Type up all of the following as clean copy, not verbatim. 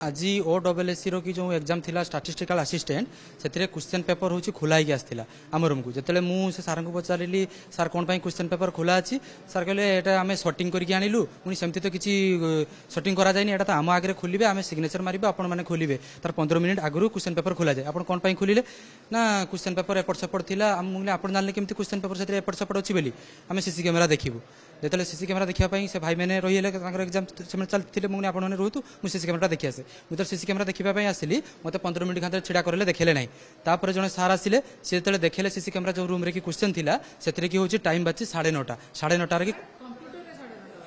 आज OSSC रो की जो एग्जाम थिला स्टैटिस्टिकल असिस्टेंट से क्वेश्चन पेपर हूँ खोला ही आसला आम रूम को जिते मुझे सार को पचारि सार कौन क्वेश्चन पेपर खोला अच्छी सार कहले एटा आम सर्टिंग करके आणलु पुणी सेमती तो किसी सर्टिंग करा जाए एटा तो आम आगे खोलिए आम सिग्नेचर मारे आपण मैंने खोलिए तार 15 मिनट आगु क्वेश्चन पेपर खोला जाए आप कौन खोलिले ना क्वेश्चन पेपर एपट सेपट थिला आप जान केमती क्वेश्चन पेपर से एपट सेपट अच्छी बोली आम सीसी कैमेरा देखू जो सीसी कैमेरा देखापी से भाई मैंने रही एग्जाम से चलते मुझे आप रोहतु मुझे सीसी कैमेरा देखी आसे मुझे सीसी कैमेरा देखापी आसली मत 15 मिनट खाते छिड़ा करें देखले ना तापर जड़े सार आसिले सी जो देखले सीसी कैमेरा जो रूम की क्वेश्चन थी से कि हूँ टाइम बाजी 9:30 9:30 कि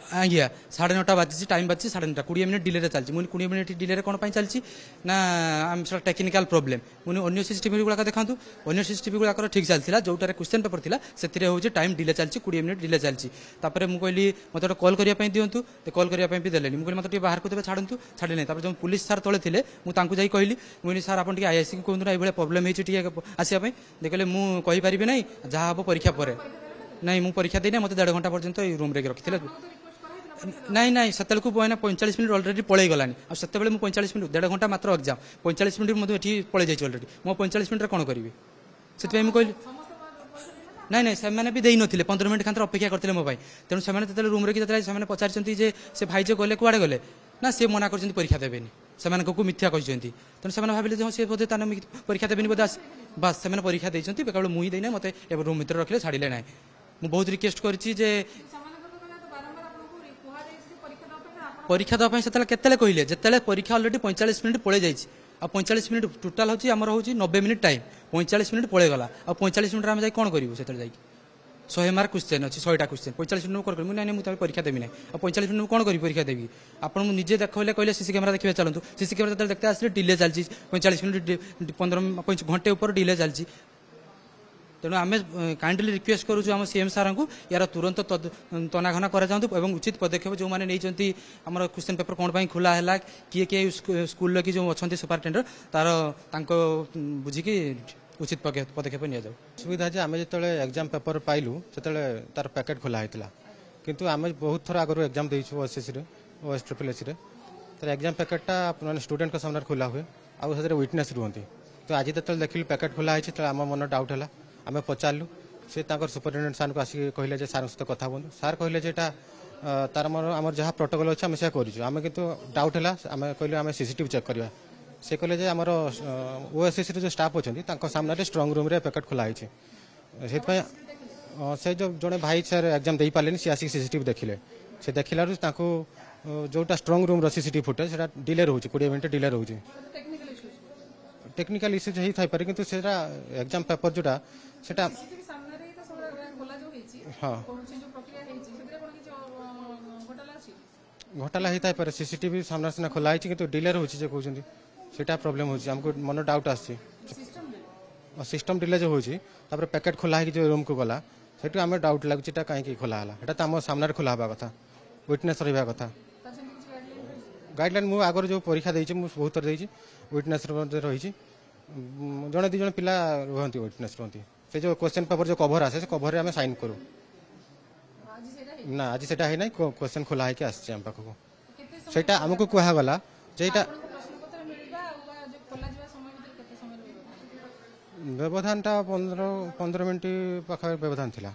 आज्ञा 9:30 बाजी टाइम बाजी 9:30 20 मिनट डिले चलती मुझे 20 मिनट डिले कौन चलती ना आम से टेक्निकल प्रोब्लेम मुझे अन्य सीसीटीवी गुड़ाक देखा अन्य सीसीटीवी गुड़ाक ठीक चलता जोटार क्वेश्चन पेपर था से हूँ टाइम डिले चलती 20 मिनट डिले चलती मुझे कहली मत गोटे कल करने दिंतु कल करने भी देलेनि मुझे मत बाहर को देवे छाड़ू छाड़े नहीं जो पुलिस सार तले थे मुझे कहली मुझे सार आप आईआईसी को कहूँ ये प्रोब्लेम होती आसपाई देखले मुझे कहीपरि ना जहाँ हम परीक्षा पर नहीं मुझे परीक्षा देना मत 1.5 घंटा पर्यंत रूम रे रखी नहीं नहीं से 45 मिनट अलरेडी पलि गलानी आते 45 मिनट 1.5 घंटा मात्र एग्जाम 45 मिनट मुझे ये पलि जाइए अलरेडी मो 45 मिनट कौन करी से कहली नहीं नहीं से भी देन 15 मिनट खातर अपेक्षा करते मो तेणु से रूम रे पचार से भाई जो गले कुआड़े गले ना सी मना कर परीक्षा देवेनि से मिथ्या कहते तेणु से भाविले सी बोधे परीक्षा देवेनि बोधे बास से परीक्षा देते केवल मुझे देना मत रूम भर रखिले छाड़े ना मुझे बहुत रिक्वेस्ट करी परीक्षा देवाई से केते कहले जिते परीक्षा अलरेडी 45 मिनट पलि जाइए आ 45 मिनट टोटाल हूँ आमर हूँ 90 मिनट टाइम 45 मिनट पलि गला आ 45 मिनट आम कौन करूँ से 100 मार्क क्वेश्चन अच्छी 100टा क्वेश्चन 45 मिनट कौन करूँ ना मुझे परीक्षा देवी ना आ 45 मिनट कौन करी परीक्षा देवी आप निजे देखले कहले सीसी कैमेरा देखिए चलते सीसी कैमेरा जो देखते आसे डिले चलती 45 मिनट 15 घंटे ऊपर डिले चलती तेणु आम काइंडली रिक्वेस्ट करूँ आम सीएम सार को यार तुरंत तनाघना कर उचित पदक्षेप जो मैंने नहीं आम क्वेश्चन पेपर कौन खोला है किए किए स्कूल की जो अच्छा सुपरिटेडेंट तार बुझिकी उचित पदक्षेप नि सुविधा जे आम जो एग्जाम पेपर पाइलु से तार पैकेट खोला होता किंतु आम बहुत थर आगु एग्जाम देचु OSSC OSSC तार एग्जाम पैकेटा स्टूडेंट के सामने खोला हुए आउ विटनेस रुहति तो आज जो देखिलु पैकेट खोला है आम मन डाउट है आम पचारू से सुपरिटेडेंट सार को आसिक कहले सार सहित कथा बोलूँ सार कहले तार आम जहाँ प्रोटोकॉल अच्छे आम से करें कितु डाउट है आम कहलु आम सीसीटीवी चेक करवा से कहले आमर OSSC जो स्टाफ अच्छा सामने स्ट्रंग रूम रे पैकेट खोला से जो जड़े भाई सर एग्जाम दे पारे सी आसिक सीसीटीवी देखिले से देखला जोटा स्ट्रंग रूम सीसीटीवी फुटेज से डिले रोचे 20 मिनट डिले रोचे टेक्निकल इश्यूज होता है किंतु से एग्जाम पेपर जोटा सेटा हाँ घोटाला होता है सीसीटीवी सामना सीना खोला है कि डिले रोचे कहते सेटा प्रोब्लेम होमको मन डाउट आसी सिस्टम डिले जो होती पैकेट खोला है जो रूम को गला से आम डाउट लगुच कहीं खोला है तो आम सामने खोला हवा कथा विटनेस रहा कथा गाइडलाइन मुझे आगर जो परीक्षा देती बहुत थर देती विटनेस रही जड़े दी जन पिला रुहति विटनेस रुहति से जो क्वेश्चन पेपर जो कवर आसे से कवर आम साइन करूँ ना आज से ना क्वेश्चन खोला है आस पाखक से आमको कहगला जेटा व्यवधान 15 मिनट पाखा व्यवधान था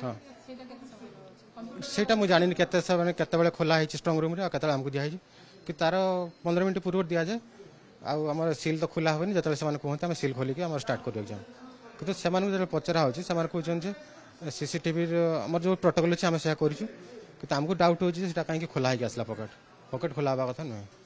हाँ सेटा मुझे जानी केत खोला है स्ट्रंग रूम के आमको दिखाई कि तार 15 मिनट पूर्व दि जाए आम सिल तो खोला हेनी जो से कहते हैं सिल खोलिक स्टार्ट कर एग्जाम कि से पचरा हो कहते सीसीटीवी आम जो प्रोटोकॉल अच्छे आम से करूँ कि आमको डाउट हो कहीं खोला है आसला पकेट खोला हवा कथा नुहे।